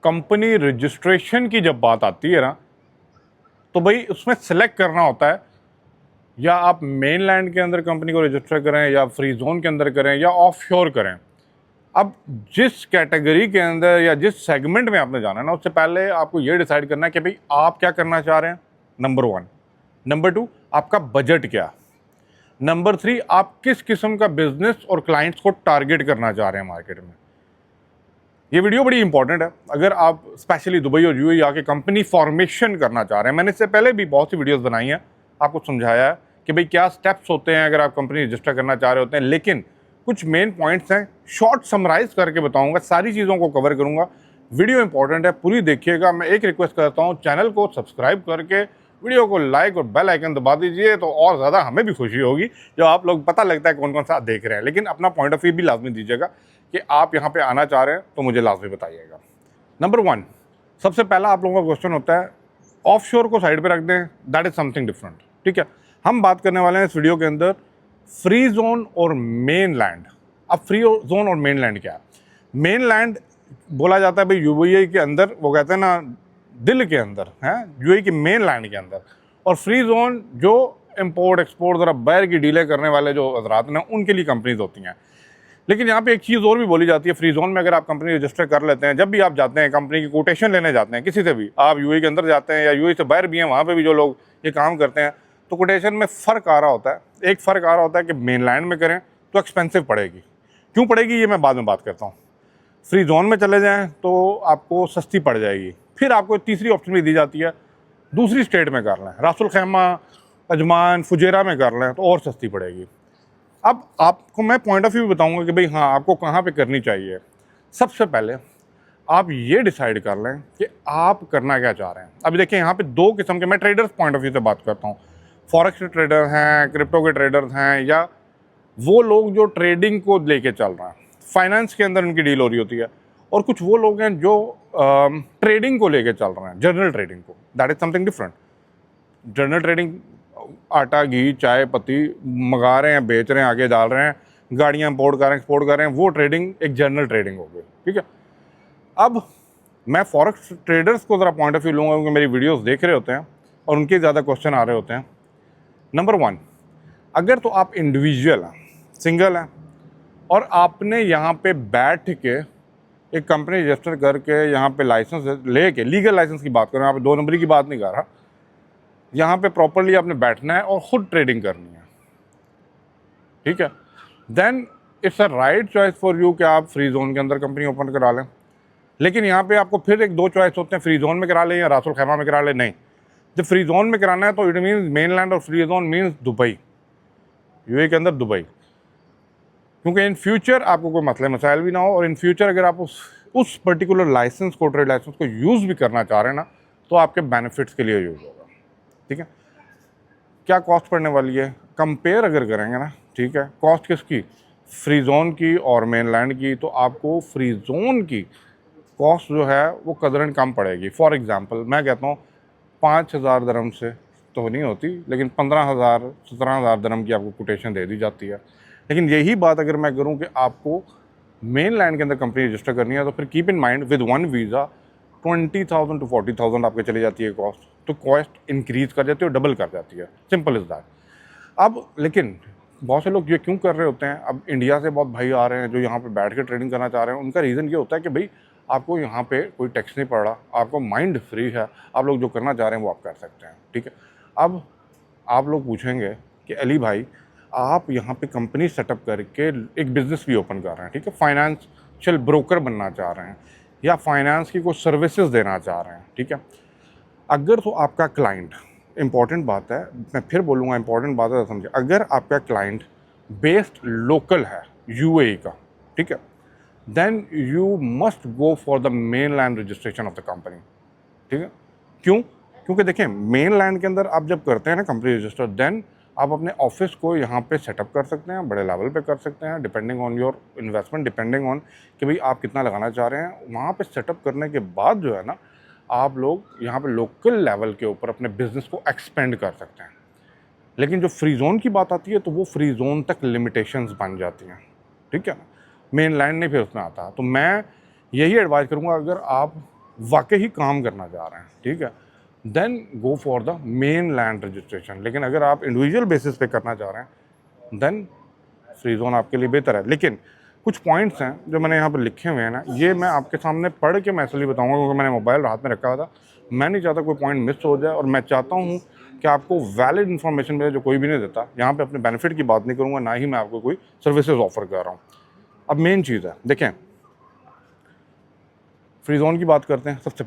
Company registration की जब बात आती है ना, तो भाई उसमें सेलेक्ट करना होता है या आप मेन लैंड के अंदर कंपनी को रजिस्टर करें या फ्री जोन के अंदर करें या ऑफ शोर करें। अब जिस कैटेगरी के अंदर या जिस सेगमेंट में आपने जाना है ना, उससे पहले आपको ये डिसाइड करना है कि भाई आप क्या करना चाह रहे हैं, नंबर 1। नंबर 2, आपका बजट क्या। नंबर 3, आप किस किस्म का बिजनेस और क्लाइंट्स को टारगेट करना चाह रहे हैं मार्केट में। ये वीडियो बड़ी इंपॉर्टेंट है अगर आप स्पेशली दुबई और यूएई आके कंपनी फॉर्मेशन करना चाह रहे हैं। मैंने इससे पहले भी बहुत सी वीडियोस बनाई हैं, आपको समझाया है कि भाई क्या स्टेप्स होते हैं अगर आप कंपनी रजिस्टर करना चाह रहे होते हैं, लेकिन कुछ मेन पॉइंट्स हैं, शॉर्ट समराइज करके बताऊंगा, सारी चीज़ों को कवर करूंगा। वीडियो इंपॉर्टेंट है, पूरी देखिएगा। मैं एक रिक्वेस्ट करता हूँ, चैनल को सब्सक्राइब करके वीडियो को लाइक और बेल आइकन दबा दीजिए, तो और ज़्यादा हमें भी खुशी होगी जो आप लोग पता लगता है कौन कौन सा देख रहे हैं। लेकिन अपना पॉइंट ऑफ व्यू भी लाजमी दीजिएगा कि आप यहाँ पे आना चाह रहे हैं तो मुझे लाजमी बताइएगा। नंबर 1, सबसे पहला आप लोगों का क्वेश्चन होता है ऑफ शोर को साइड पे रख दें, दैट इज समथिंग डिफरेंट। ठीक है, हम बात करने वाले हैं इस वीडियो के अंदर फ्री जोन और मेन लैंड। अब फ्री जोन और मेन लैंड क्या है? मेन लैंड बोला जाता है भाई यूएई के अंदर, वो कहते हैं ना दिल के अंदर है, यूएई के मेन लैंड के अंदर। और फ्री जोन जो इंपोर्ट एक्सपोर्ट ज़रा बाहर की डीलें करने वाले जो हजरात हैं उनके लिए कंपनीज होती हैं। लेकिन यहाँ पे एक चीज़ और भी बोली जाती है, फ्री जोन में अगर आप कंपनी रजिस्टर कर लेते हैं, जब भी आप जाते हैं कंपनी की कोटेशन लेने जाते हैं किसी से भी, आप यूएई के अंदर जाते हैं या यूएई से बाहर भी हैं, वहाँ पे भी जो लोग ये काम करते हैं, तो कोटेशन में फ़र्क आ रहा होता है। एक फ़र्क आ रहा होता है कि मेन लैंड में करें तो एक्सपेंसिव पड़ेगी। क्यों पड़ेगी ये मैं बाद में बात करता हूँ। फ्री जोन में चले जाएँ तो आपको सस्ती पड़ जाएगी। फिर आपको तीसरी ऑप्शन भी दी जाती है, दूसरी स्टेट में कर लें, रासुल खैमा, अजमान, फुजेरा में कर लें तो और सस्ती पड़ेगी। अब आपको मैं पॉइंट ऑफ व्यू बताऊंगा कि भाई हाँ आपको कहाँ पे करनी चाहिए। सबसे पहले आप ये डिसाइड कर लें कि आप करना क्या चाह रहे हैं। अभी देखिए यहाँ पे दो किस्म के, मैं ट्रेडर्स पॉइंट ऑफ व्यू से बात करता हूँ। फॉरेक्स के ट्रेडर हैं, क्रिप्टो के ट्रेडर्स हैं, या वो लोग जो ट्रेडिंग को लेके चल रहे हैं, फाइनेंस के अंदर उनकी डील हो रही होती है। और कुछ वो लोग हैं जो ट्रेडिंग को लेके चल रहे हैं, जनरल ट्रेडिंग को, that is something different. General trading आटा घी चाय पत्ती मंगा रहे हैं, बेच रहे हैं, आगे डाल रहे हैं, गाड़ियाँ इम्पोर्ट कर रहे हैं, एक्सपोर्ट कर रहे हैं, वो ट्रेडिंग एक जनरल ट्रेडिंग हो गई। ठीक है, अब मैं फॉरेक्स ट्रेडर्स को ज़रा पॉइंट ऑफ व्यू लूँगा क्योंकि मेरी वीडियोस देख रहे होते हैं और उनके ज़्यादा क्वेश्चन आ रहे होते हैं। नंबर 1, अगर तो आप इंडिविजुअल हैं, सिंगल हैं, और आपने यहाँ पे बैठ के एक कंपनी रजिस्टर करके यहाँ पे लाइसेंस ले के, लीगल लाइसेंस की बात कर रहे हैं, यहाँ पे 2 नंबरी की बात नहीं कर रहा, यहाँ पे प्रॉपरली आपने बैठना है और ख़ुद ट्रेडिंग करनी है। ठीक है, then it's a right choice for you कि आप फ्री जोन के अंदर कंपनी ओपन करा लें। लेकिन यहाँ पे आपको फिर एक 2 चॉइस होते हैं, फ्री जोन में करा लें या रासुल खैमा में करा लें। नहीं, जब फ्री जोन में कराना है तो इट मीन्स मेन लैंड, और free zone means Dubai, UAE के अंदर दुबई। क्योंकि इन फ्यूचर आपको कोई मसले मसाइल भी ना हो, और इन फ्यूचर अगर आप उस पर्टिकुलर लाइसेंस को, ट्रेड लाइसेंस को यूज़ भी करना चाह रहे हैं ना, तो आपके बेनिफिट्स के लिए यूज़ होगा। ठीक है, क्या कॉस्ट पड़ने वाली है कंपेयर अगर करेंगे ना, ठीक है, कॉस्ट किसकी, फ्री जोन की और मेन लैंड की, तो आपको फ्री जोन की कॉस्ट जो है वो कदरन कम पड़ेगी। फॉर एग्जांपल मैं कहता हूँ 5,000 दरम से तो नहीं होती, लेकिन 15,000 17,000 दरम की आपको कोटेशन दे दी जाती है। लेकिन यही बात अगर मैं करूँ कि आपको मेन लैंड के अंदर कंपनी रजिस्टर करनी है, तो फिर keep in mind with 1 visa 20,000 to 40,000 आपके चली जाती है कॉस्ट। तो कॉस्ट इंक्रीज़ कर जाती है और डबल कर जाती है, सिंपल इज़ दैट। अब लेकिन बहुत से लोग ये क्यों कर रहे होते हैं, अब इंडिया से बहुत भाई आ रहे हैं जो यहाँ पे बैठ के ट्रेडिंग करना चाह रहे हैं। उनका रीज़न ये होता है कि भाई आपको यहाँ पे कोई टैक्स नहीं पड़ रहा, आपको माइंड फ्री है, आप लोग जो करना चाह रहे हैं वो आप कर सकते हैं। ठीक है, अब आप लोग पूछेंगे कि अली भाई आप यहाँ पे कंपनी सेटअप करके एक बिज़नेस भी ओपन कर रहे हैं, ठीक है, फाइनेंशियल ब्रोकर बनना चाह रहे हैं या फाइनेंस की कोई सर्विसेज देना चाह रहे हैं। ठीक है, अगर तो आपका क्लाइंट, इंपॉर्टेंट बात है, मैं फिर बोलूँगा इंपॉर्टेंट बात है, समझे, अगर आपका क्लाइंट बेस्ड लोकल है यूएई का, ठीक है, then you must go for the mainland registration of the company. ठीक है, क्यों? क्योंकि देखिए मेन लैंड के अंदर आप जब करते हैं ना कंपनी रजिस्टर, देन आप अपने ऑफिस को यहाँ पे सेटअप कर सकते हैं, बड़े लेवल पे कर सकते हैं, depending on your investment, depending on कि भाई आप कितना लगाना चाह रहे हैं। वहाँ पे सेटअप करने के बाद जो है ना, आप लोग यहाँ पे लोकल लेवल के ऊपर अपने बिजनेस को एक्सपेंड कर सकते हैं। लेकिन जो फ्री जोन की बात आती है तो वो फ्री जोन तक लिमिटेशंस बन जाती हैं। ठीक है ना, मेन लैंड नहीं फिर उसमें आता। तो मैं यही एडवाइस करूँगा, अगर आप वाकई ही काम करना चाह रहे हैं, ठीक है, then go for the mainland registration. लेकिन अगर आप इंडिविजुअल बेसिस पे करना चाह रहे हैं देन फ्री जोन आपके लिए बेहतर है। लेकिन कुछ पॉइंट्स हैं जो मैंने यहाँ पर लिखे हुए हैं ना, ये मैं आपके सामने पढ़ के मैं इसलिए बताऊँगा क्योंकि मैंने मोबाइल हाथ में रखा हुआ था। मैं नहीं चाहता कोई पॉइंट मिस हो जाए, और मैं चाहता हूँ कि आपको वैलिड इन्फॉर्मेशन मिले जो कोई भी नहीं देता। यहाँ पे अपने बेनिफिट की बात नहीं करूँगा, ना ही मैं आपको कोई सर्विसेज ऑफर कर रहा हूँ। अब मेन चीज़ है, देखें, फ्री जोन की बात करते हैं। सबसे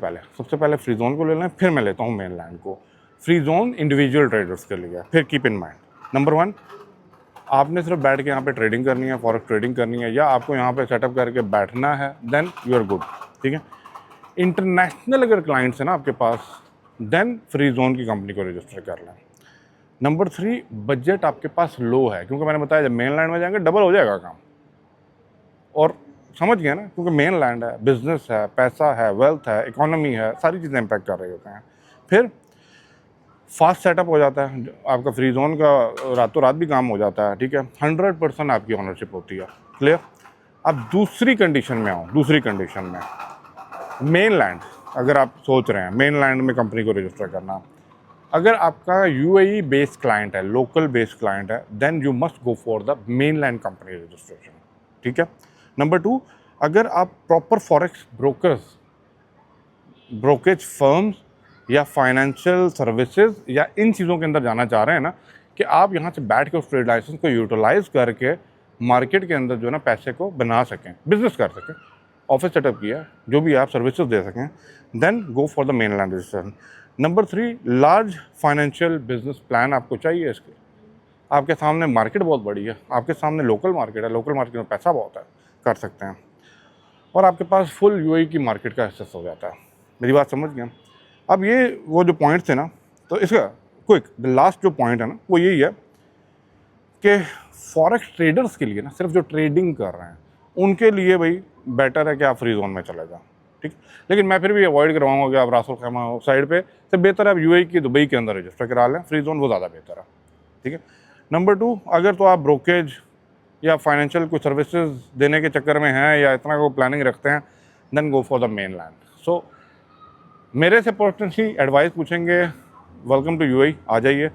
पहले फ्री जोन को ले लें, फिर मैं लेता हूँ मेन लैंड को। फ्री जोन इंडिविजुअल ट्रेडर्स के लिए है। फिर कीप इन माइंड, नंबर 1, आपने सिर्फ बैठ के यहाँ पे ट्रेडिंग करनी है, फॉरेक्स ट्रेडिंग करनी है, या आपको यहाँ पे सेटअप करके बैठना है, देन यू आर गुड, ठीक है। इंटरनेशनल अगर क्लाइंट्स हैं ना आपके पास, देन फ्री जोन की कंपनी को रजिस्टर कर लें। नंबर 3, बजट आपके पास लो है, क्योंकि मैंने बताया जब मेन लैंड में जाएंगे डबल हो जाएगा काम, और समझ गए ना, क्योंकि मेन लैंड है, बिजनेस है, पैसा है, वेल्थ है, इकोनॉमी है, सारी चीज़ें इम्पैक्ट कर रही होते हैं। फिर फास्ट सेटअप हो जाता है आपका, फ्री जोन का रातों रात भी काम हो जाता है, ठीक है। 100% आपकी ऑनरशिप होती है, क्लियर। अब दूसरी कंडीशन में आऊँ, दूसरी कंडीशन में मेन लैंड, अगर आप सोच रहे हैं मेन लैंड में कंपनी को रजिस्टर करना, अगर आपका यूएई बेस्ड क्लाइंट है, लोकल बेस्ड क्लाइंट है, then you must go for the mainland company registration, ठीक है। नंबर 2, अगर आप प्रॉपर फॉरेक्स ब्रोकेज फर्म्स या फाइनेंशियल सर्विसेज या इन चीज़ों के अंदर जाना चाह रहे हैं ना, कि आप यहाँ से बैठ के उस ट्रेड लाइसेंस को यूटिलाइज करके मार्केट के अंदर जो है ना पैसे को बना सकें, बिजनेस कर सकें, ऑफिस सेटअप किया, जो भी आप सर्विसेज दे सकें, then go for the mainland registration. Number 3, large financial business plan आपको चाहिए। इसके आपके सामने मार्केट बहुत बड़ी है, आपके सामने लोकल मार्केट है, लोकल मार्केट में पैसा बहुत है, कर सकते हैं, और आपके पास फुल यूएई की मार्केट का एक्सेस हो जाता है। मेरी बात समझ गया। अब ये वो जो पॉइंट थे ना, तो इसका क्विक द लास्ट जो पॉइंट है ना वो यही है कि फॉरेक्स ट्रेडर्स के लिए ना, सिर्फ जो ट्रेडिंग कर रहे हैं उनके लिए भाई बेटर है कि आप फ्री जोन में चले जाओ, ठीक। लेकिन मैं फिर भी अवॉइड करवाऊंगा कि आप रासुल खैमा साइड पे, तो बेहतर है आप यूएई की दुबई के अंदर रजिस्टर करा लें, फ्री जोन वो ज़्यादा बेहतर है, ठीक है। नंबर 2, अगर तो आप ब्रोकेज या फाइनेंशियल कुछ सर्विसेज देने के चक्कर में हैं या इतना को प्लानिंग रखते हैं, then go for the mainland. So मेरे से पर्सनली एडवाइस पूछेंगे, वेलकम टू यूएई, आ जाइए,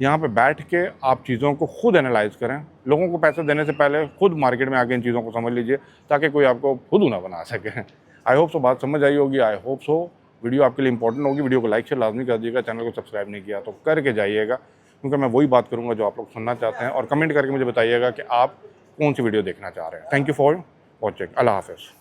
यहाँ पे बैठ के आप चीज़ों को खुद एनालाइज करें। लोगों को पैसे देने से पहले खुद मार्केट में आके इन चीज़ों को समझ लीजिए, ताकि कोई आपको खुद ना बना सके। आई होप सो बात समझ आई होगी, आई होप सो वीडियो आपके लिए इंपॉर्टेंट होगी। वीडियो को लाइक शेयर लाजमी कर दीजिएगा, चैनल को सब्सक्राइब नहीं किया तो करके जाइएगा, क्योंकि मैं वही बात करूँगा जो आप लोग सुनना चाहते हैं, और कमेंट करके मुझे बताइएगा कि आप कौन सी वीडियो देखना चाह रहे हैं। Thank you for watching. अल्लाह हाफिज़।